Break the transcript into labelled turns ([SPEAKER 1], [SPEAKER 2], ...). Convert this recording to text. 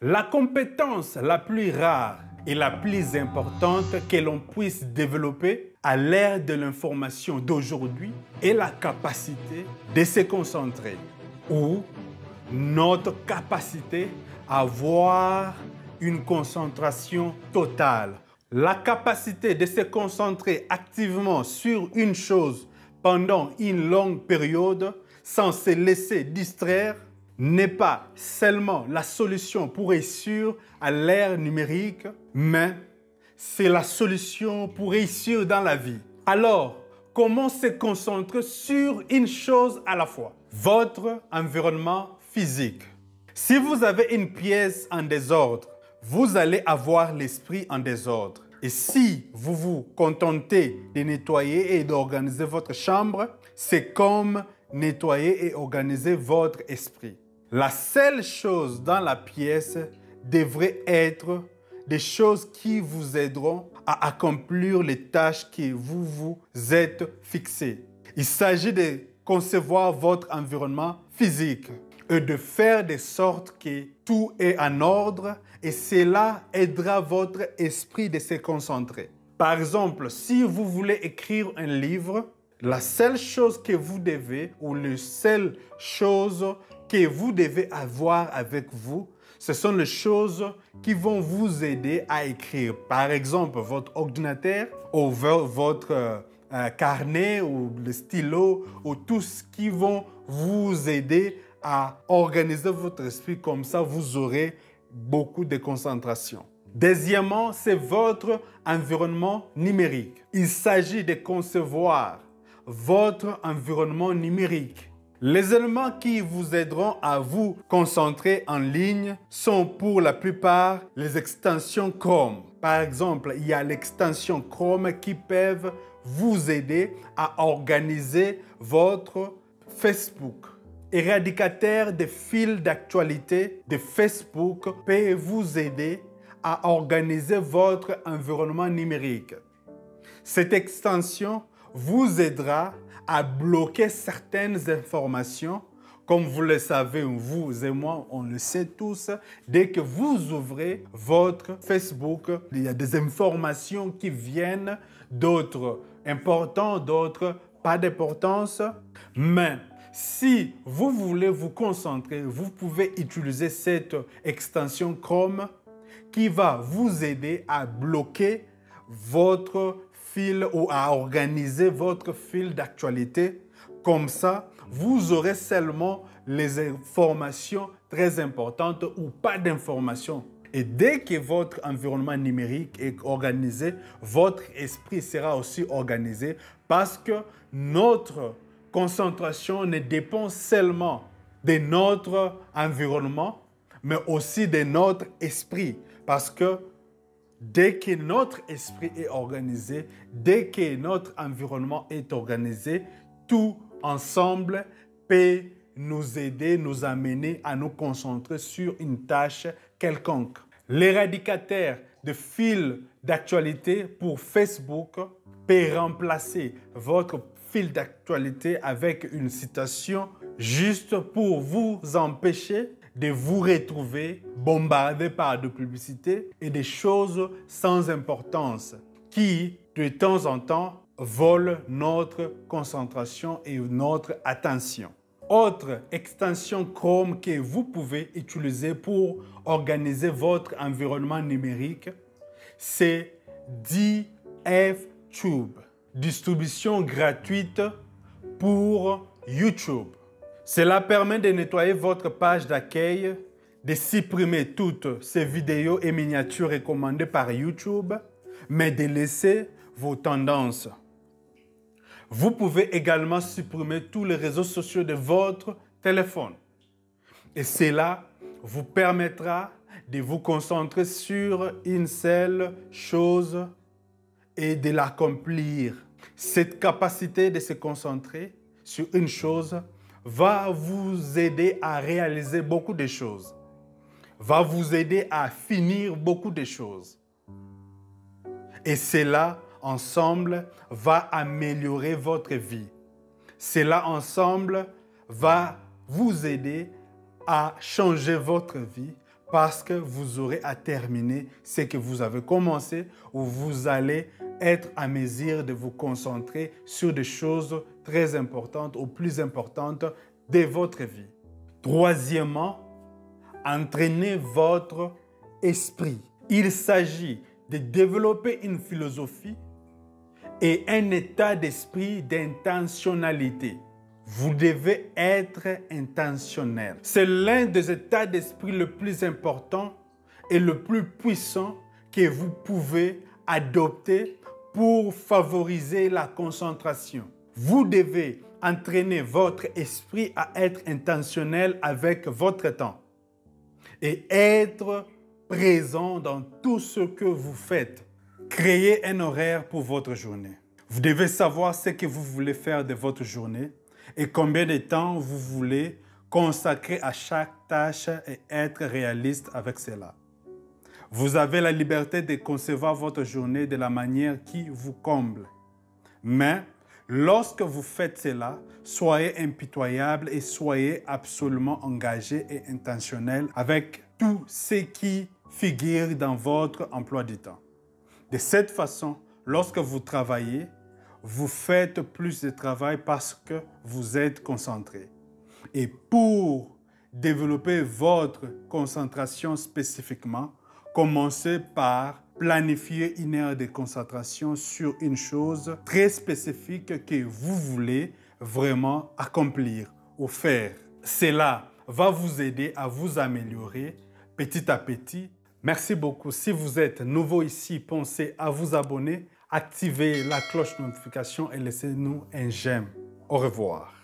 [SPEAKER 1] La compétence la plus rare et la plus importante que l'on puisse développer à l'ère de l'information d'aujourd'hui est la capacité de se concentrer ou notre capacité à avoir une concentration totale. La capacité de se concentrer activement sur une chose pendant une longue période sans se laisser distraire n'est pas seulement la solution pour réussir à l'ère numérique, mais c'est la solution pour réussir dans la vie. Alors, comment se concentrer sur une chose à la fois? Votre environnement physique. Si vous avez une pièce en désordre, vous allez avoir l'esprit en désordre. Et si vous vous contentez de nettoyer et d'organiser votre chambre, c'est comme nettoyer et organiser votre esprit. La seule chose dans la pièce devrait être des choses qui vous aideront à accomplir les tâches que vous vous êtes fixées. Il s'agit de concevoir votre environnement physique et de faire de sorte que tout est en ordre et cela aidera votre esprit de se concentrer. Par exemple, si vous voulez écrire un livre, la seule chose que vous devez ou la seule chose que vous devez avoir avec vous, ce sont les choses qui vont vous aider à écrire. Par exemple, votre ordinateur ou votre carnet ou le stylo ou tout ce qui vont vous aider à organiser votre esprit. Comme ça, vous aurez beaucoup de concentration. Deuxièmement, c'est votre environnement numérique. Il s'agit de concevoir votre environnement numérique. Les éléments qui vous aideront à vous concentrer en ligne sont pour la plupart les extensions Chrome. Par exemple, il y a l'extension Chrome qui peuvent vous aider à organiser votre Facebook. Éradicateur des fils d'actualité de Facebook peut vous aider à organiser votre environnement numérique. Cette extension vous aidera à bloquer certaines informations. Comme vous le savez, vous et moi, on le sait tous, dès que vous ouvrez votre Facebook, il y a des informations qui viennent, d'autres importantes, d'autres pas d'importance. Mais si vous voulez vous concentrer, vous pouvez utiliser cette extension Chrome qui va vous aider à bloquer votre fil ou à organiser votre fil d'actualité. Comme ça, vous aurez seulement les informations très importantes ou pas d'informations. Et dès que votre environnement numérique est organisé, votre esprit sera aussi organisé parce que notre concentration ne dépend seulement de notre environnement, mais aussi de notre esprit. Parce que dès que notre esprit est organisé, dès que notre environnement est organisé, tout ensemble peut nous aider, nous amener à nous concentrer sur une tâche quelconque. L'éradicateur de fils d'actualité pour Facebook peut remplacer votre fil d'actualité avec une citation juste pour vous empêcher de vous retrouver bombardé par de publicités et des choses sans importance qui, de temps en temps, volent notre concentration et notre attention. Autre extension Chrome que vous pouvez utiliser pour organiser votre environnement numérique, c'est DFTube, distribution gratuite pour YouTube. Cela permet de nettoyer votre page d'accueil, de supprimer toutes ces vidéos et miniatures recommandées par YouTube, mais de laisser vos tendances. Vous pouvez également supprimer tous les réseaux sociaux de votre téléphone. Et cela vous permettra de vous concentrer sur une seule chose et de l'accomplir. Cette capacité de se concentrer sur une chose va vous aider à réaliser beaucoup de choses, va vous aider à finir beaucoup de choses. Et cela, ensemble, va améliorer votre vie. Cela, ensemble, va vous aider à changer votre vie parce que vous aurez à terminer ce que vous avez commencé ou vous allez être à mesure de vous concentrer sur des choses très importantes ou plus importantes de votre vie. Troisièmement, entraînez votre esprit. Il s'agit de développer une philosophie et un état d'esprit d'intentionnalité. Vous devez être intentionnel. C'est l'un des états d'esprit le plus important et le plus puissant que vous pouvez adopter pour favoriser la concentration. Vous devez entraîner votre esprit à être intentionnel avec votre temps et être présent dans tout ce que vous faites. Créez un horaire pour votre journée. Vous devez savoir ce que vous voulez faire de votre journée et combien de temps vous voulez consacrer à chaque tâche et être réaliste avec cela. Vous avez la liberté de concevoir votre journée de la manière qui vous comble. Mais lorsque vous faites cela, soyez impitoyable et soyez absolument engagé et intentionnel avec tout ce qui figure dans votre emploi du temps. De cette façon, lorsque vous travaillez, vous faites plus de travail parce que vous êtes concentré. Et pour développer votre concentration spécifiquement, commencez par planifier une heure de concentration sur une chose très spécifique que vous voulez vraiment accomplir ou faire. Cela va vous aider à vous améliorer petit à petit. Merci beaucoup. Si vous êtes nouveau ici, pensez à vous abonner, activez la cloche de notification et laissez-nous un j'aime. Au revoir.